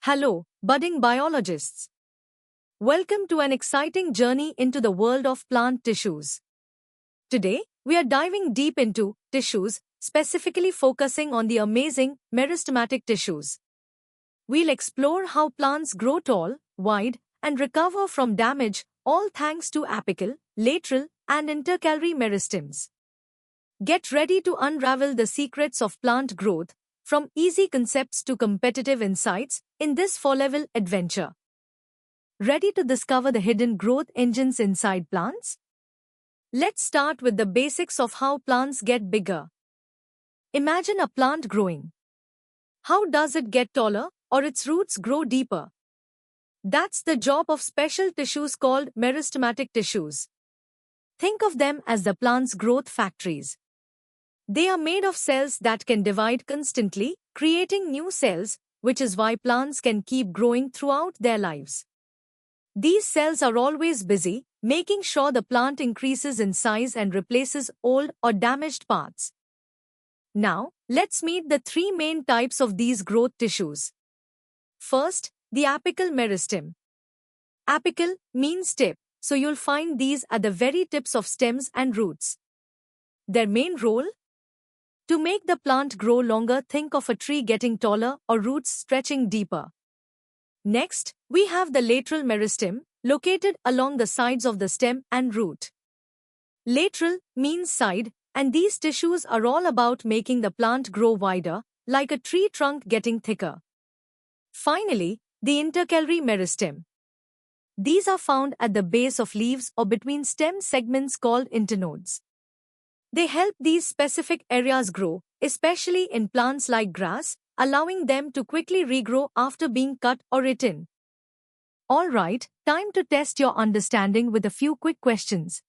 Hello, budding biologists. Welcome to an exciting journey into the world of plant tissues. Today, we are diving deep into tissues, specifically focusing on the amazing meristematic tissues. We'll explore how plants grow tall, wide, and recover from damage, all thanks to apical, lateral, and intercalary meristems. Get ready to unravel the secrets of plant growth, from easy concepts to competitive insights, in this 4-level adventure. Ready to discover the hidden growth engines inside plants? Let's start with the basics of how plants get bigger. Imagine a plant growing. How does it get taller, or its roots grow deeper? That's the job of special tissues called meristematic tissues. Think of them as the plant's growth factories. They are made of cells that can divide constantly, creating new cells, which is why plants can keep growing throughout their lives. These cells are always busy, making sure the plant increases in size and replaces old or damaged parts. Now, let's meet the three main types of these growth tissues. First, the apical meristem. Apical means tip, so you'll find these at the very tips of stems and roots. Their main role? To make the plant grow longer, think of a tree getting taller or roots stretching deeper. Next, we have the lateral meristem, located along the sides of the stem and root. Lateral means side, and these tissues are all about making the plant grow wider, like a tree trunk getting thicker. Finally, the intercalary meristem. These are found at the base of leaves or between stem segments called internodes. They help these specific areas grow, especially in plants like grass, allowing them to quickly regrow after being cut or eaten. Alright, time to test your understanding with a few quick questions.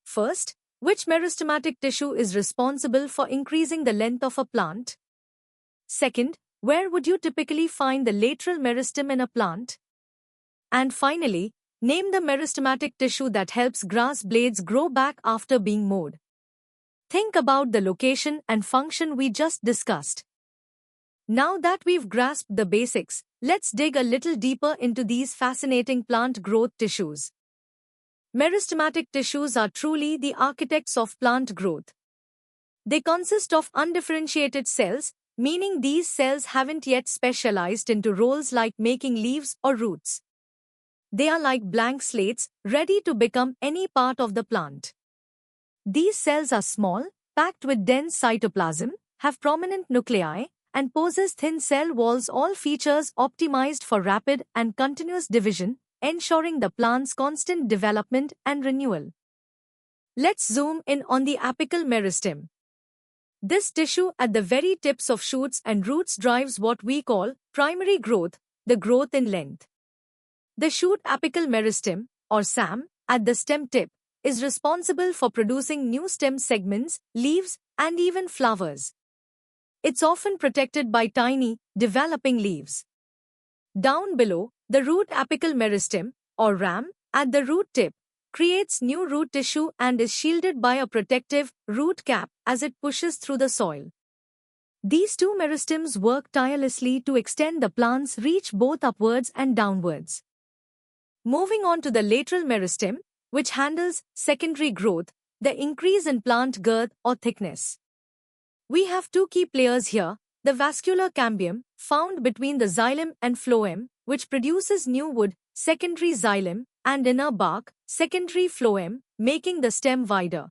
First, which meristematic tissue is responsible for increasing the length of a plant? Second, where would you typically find the lateral meristem in a plant? And finally, name the meristematic tissue that helps grass blades grow back after being mowed. Think about the location and function we just discussed. Now that we've grasped the basics, let's dig a little deeper into these fascinating plant growth tissues. Meristematic tissues are truly the architects of plant growth. They consist of undifferentiated cells, meaning these cells haven't yet specialized into roles like making leaves or roots. They are like blank slates, ready to become any part of the plant. These cells are small, packed with dense cytoplasm, have prominent nuclei, and possess thin cell walls, all features optimized for rapid and continuous division, ensuring the plant's constant development and renewal. Let's zoom in on the apical meristem. This tissue at the very tips of shoots and roots drives what we call primary growth, the growth in length. The shoot apical meristem, or SAM, at the stem tip, is responsible for producing new stem segments, leaves, and even flowers. It's often protected by tiny, developing leaves. Down below, the root apical meristem, or RAM, at the root tip, creates new root tissue and is shielded by a protective root cap as it pushes through the soil. These two meristems work tirelessly to extend the plant's reach both upwards and downwards. Moving on to the lateral meristem, which handles secondary growth, the increase in plant girth or thickness. We have two key players here, the vascular cambium, found between the xylem and phloem, which produces new wood, secondary xylem, and inner bark, secondary phloem, making the stem wider.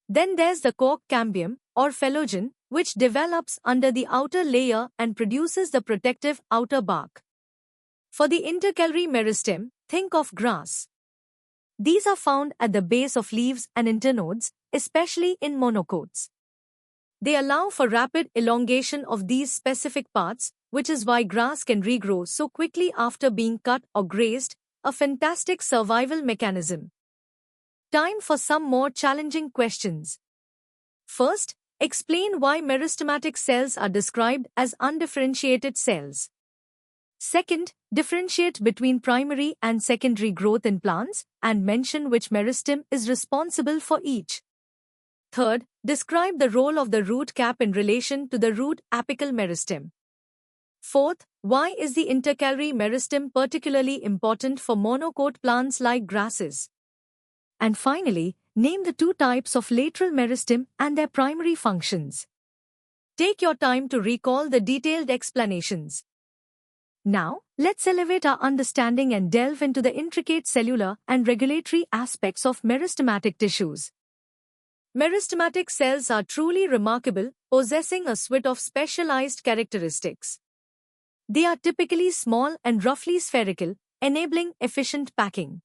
Then there's the cork cambium, or phelogen, which develops under the outer layer and produces the protective outer bark. For the intercalary meristem, think of grass. These are found at the base of leaves and internodes, especially in monocots. They allow for rapid elongation of these specific parts, which is why grass can regrow so quickly after being cut or grazed, a fantastic survival mechanism. Time for some more challenging questions. First, explain why meristematic cells are described as undifferentiated cells. Second, differentiate between primary and secondary growth in plants, and mention which meristem is responsible for each. Third, describe the role of the root cap in relation to the root apical meristem. Fourth, Why is the intercalary meristem particularly important for monocote plants like grasses? And finally, name the two types of lateral meristem and their primary functions. Take your time to recall the detailed explanations. Now, let's elevate our understanding and delve into the intricate cellular and regulatory aspects of meristematic tissues. Meristematic cells are truly remarkable, possessing a suite of specialized characteristics. They are typically small and roughly spherical, enabling efficient packing.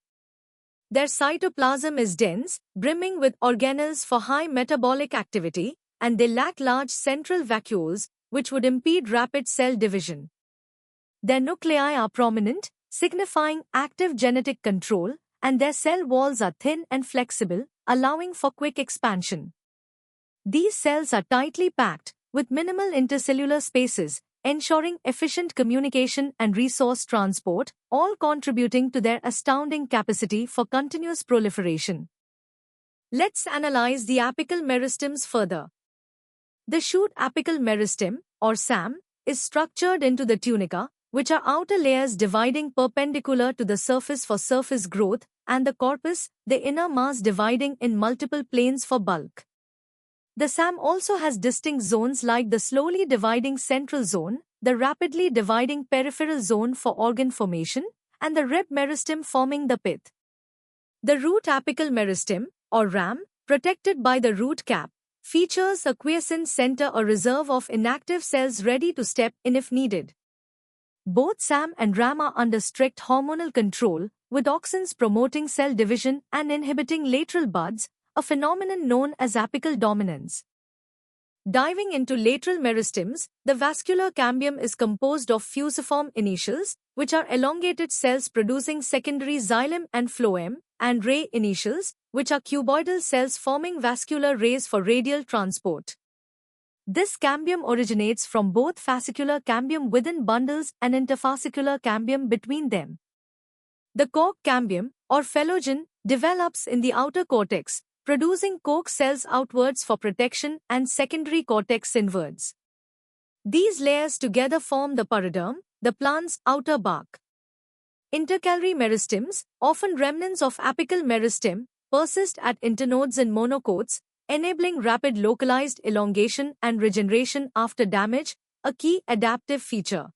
Their cytoplasm is dense, brimming with organelles for high metabolic activity, and they lack large central vacuoles, which would impede rapid cell division. Their nuclei are prominent, signifying active genetic control, and their cell walls are thin and flexible, allowing for quick expansion. These cells are tightly packed, with minimal intercellular spaces, ensuring efficient communication and resource transport, all contributing to their astounding capacity for continuous proliferation. Let's analyze the apical meristems further. The shoot apical meristem, or SAM, is structured into the tunica, which are outer layers dividing perpendicular to the surface for surface growth, and the corpus, the inner mass dividing in multiple planes for bulk. The SAM also has distinct zones like the slowly dividing central zone, the rapidly dividing peripheral zone for organ formation, and the rib meristem forming the pith. The root apical meristem, or RAM, protected by the root cap, features a quiescent center, a reserve of inactive cells ready to step in if needed. Both SAM and RAM are under strict hormonal control, with auxins promoting cell division and inhibiting lateral buds, a phenomenon known as apical dominance. Diving into lateral meristems, the vascular cambium is composed of fusiform initials, which are elongated cells producing secondary xylem and phloem, and ray initials, which are cuboidal cells forming vascular rays for radial transport. This cambium originates from both fascicular cambium within bundles and interfascicular cambium between them. The cork cambium, or phelogen, develops in the outer cortex, producing cork cells outwards for protection and secondary cortex inwards. These layers together form the pariderm, the plant's outer bark. Intercalary meristems, often remnants of apical meristem, persist at internodes in monocotes, enabling rapid localized elongation and regeneration after damage, a key adaptive feature.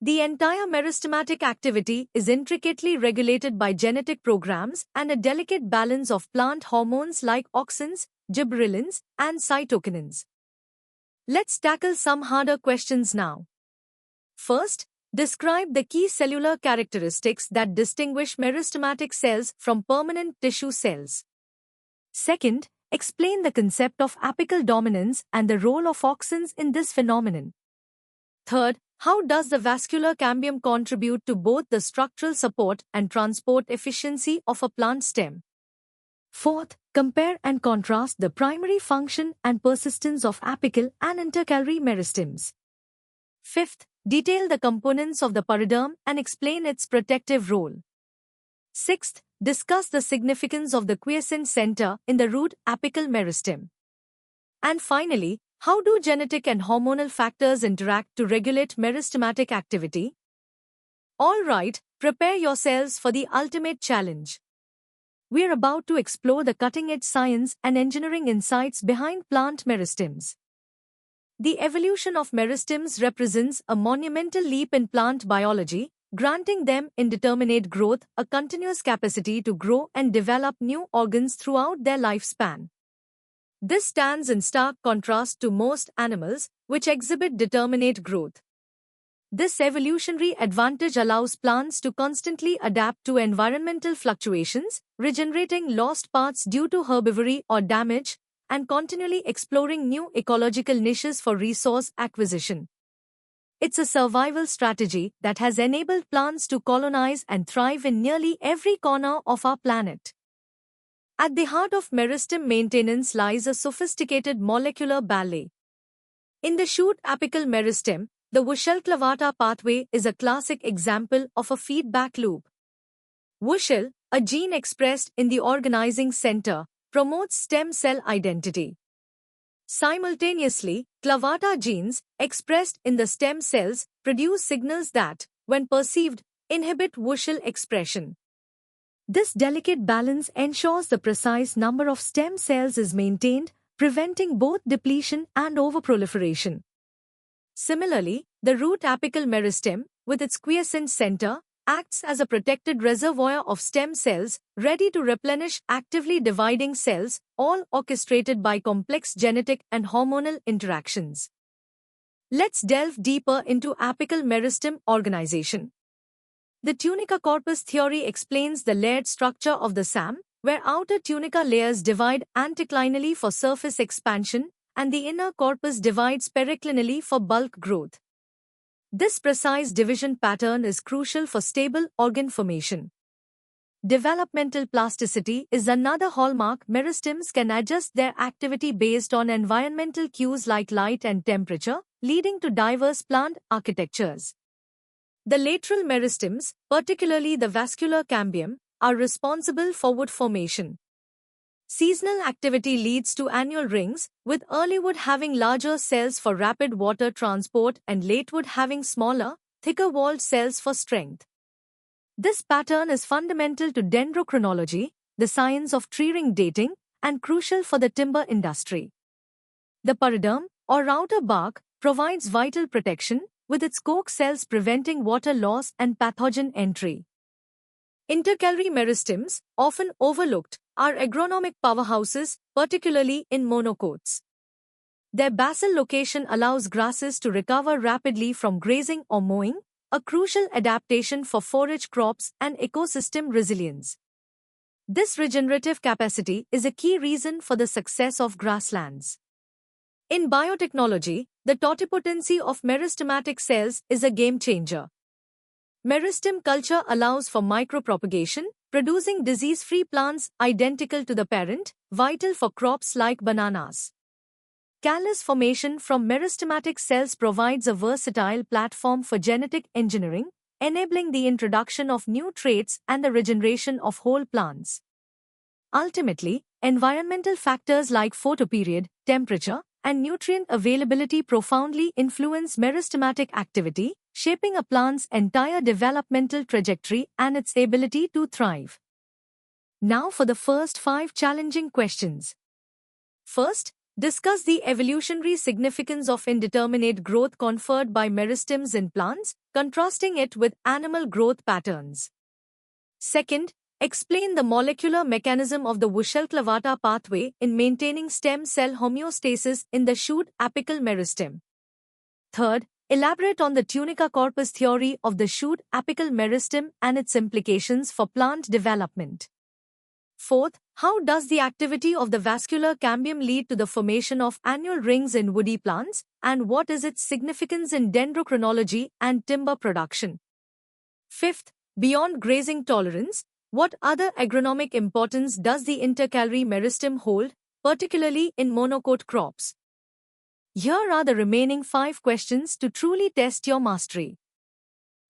The entire meristematic activity is intricately regulated by genetic programs and a delicate balance of plant hormones like auxins, gibberellins, and cytokinins. Let's tackle some harder questions now. First, describe the key cellular characteristics that distinguish meristematic cells from permanent tissue cells. Second, explain the concept of apical dominance and the role of auxins in this phenomenon. Third, how does the vascular cambium contribute to both the structural support and transport efficiency of a plant stem? Fourth, compare and contrast the primary function and persistence of apical and intercalary meristems. Fifth, detail the components of the pariderm and explain its protective role. Sixth, discuss the significance of the quiescent center in the root apical meristem. And finally, how do genetic and hormonal factors interact to regulate meristematic activity? All right, prepare yourselves for the ultimate challenge. We're about to explore the cutting-edge science and engineering insights behind plant meristems. The evolution of meristems represents a monumental leap in plant biology, granting them indeterminate growth, a continuous capacity to grow and develop new organs throughout their lifespan. This stands in stark contrast to most animals, which exhibit determinate growth. This evolutionary advantage allows plants to constantly adapt to environmental fluctuations, regenerating lost parts due to herbivory or damage, and continually exploring new ecological niches for resource acquisition. It's a survival strategy that has enabled plants to colonize and thrive in nearly every corner of our planet. At the heart of meristem maintenance lies a sophisticated molecular ballet. In the shoot apical meristem, the Wushel-Clavata pathway is a classic example of a feedback loop. Wushel, a gene expressed in the organizing center, promotes stem cell identity. Simultaneously, clavata genes, expressed in the stem cells, produce signals that, when perceived, inhibit WUSCHEL expression. This delicate balance ensures the precise number of stem cells is maintained, preventing both depletion and overproliferation. Similarly, the root apical meristem, with its quiescent center, acts as a protected reservoir of stem cells, ready to replenish actively dividing cells, all orchestrated by complex genetic and hormonal interactions. Let's delve deeper into apical meristem organization. The tunica corpus theory explains the layered structure of the SAM, where outer tunica layers divide anticlinally for surface expansion, and the inner corpus divides periclinally for bulk growth. This precise division pattern is crucial for stable organ formation. Developmental plasticity is another hallmark. Meristems can adjust their activity based on environmental cues like light and temperature, leading to diverse plant architectures. The lateral meristems, particularly the vascular cambium, are responsible for wood formation. Seasonal activity leads to annual rings, with early wood having larger cells for rapid water transport and late wood having smaller, thicker-walled cells for strength. This pattern is fundamental to dendrochronology, the science of tree-ring dating, and crucial for the timber industry. The periderm, or outer bark, provides vital protection, with its cork cells preventing water loss and pathogen entry. Intercalary meristems, often overlooked, are agronomic powerhouses, particularly in monocots. Their basal location allows grasses to recover rapidly from grazing or mowing, a crucial adaptation for forage crops and ecosystem resilience. This regenerative capacity is a key reason for the success of grasslands. In biotechnology, the totipotency of meristematic cells is a game changer. Meristem culture allows for micropropagation, producing disease-free plants identical to the parent, vital for crops like bananas. Callus formation from meristematic cells provides a versatile platform for genetic engineering, enabling the introduction of new traits and the regeneration of whole plants. Ultimately, environmental factors like photoperiod, temperature, and nutrient availability profoundly influence meristematic activity, shaping a plant's entire developmental trajectory and its ability to thrive. Now for the first 5 challenging questions. First, discuss the evolutionary significance of indeterminate growth conferred by meristems in plants, contrasting it with animal growth patterns. Second, explain the molecular mechanism of the WUSCHEL-CLAVATA pathway in maintaining stem cell homeostasis in the shoot apical meristem. Third, elaborate on the tunica corpus theory of the shoot apical meristem and its implications for plant development. Fourth, how does the activity of the vascular cambium lead to the formation of annual rings in woody plants, and what is its significance in dendrochronology and timber production? Fifth, beyond grazing tolerance, what other agronomic importance does the intercalary meristem hold, particularly in monocot crops? Here are the remaining 5 questions to truly test your mastery.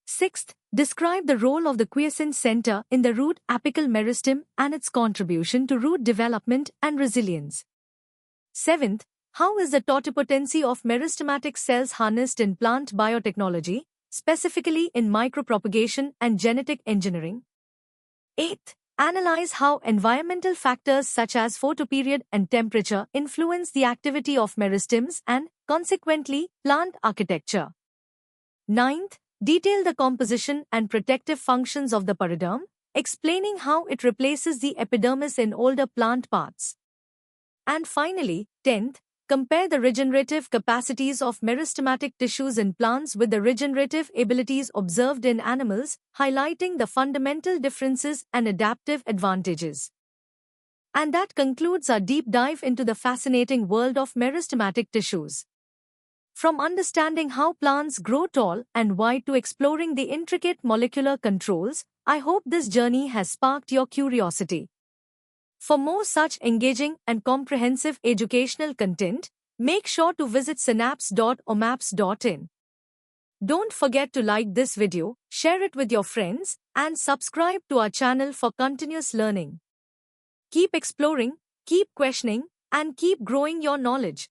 Sixth, describe the role of the quiescent center in the root apical meristem and its contribution to root development and resilience. Seventh, how is the totipotency of meristematic cells harnessed in plant biotechnology, specifically in micropropagation and genetic engineering? Eighth, analyze how environmental factors such as photoperiod and temperature influence the activity of meristems and, consequently, plant architecture. Ninth, detail the composition and protective functions of the periderm, explaining how it replaces the epidermis in older plant parts. And finally, 10th, compare the regenerative capacities of meristematic tissues in plants with the regenerative abilities observed in animals, highlighting the fundamental differences and adaptive advantages. And that concludes our deep dive into the fascinating world of meristematic tissues. From understanding how plants grow tall and wide to exploring the intricate molecular controls, I hope this journey has sparked your curiosity. For more such engaging and comprehensive educational content, make sure to visit synapse.omaps.in. Don't forget to like this video, share it with your friends, and subscribe to our channel for continuous learning. Keep exploring, keep questioning, and keep growing your knowledge.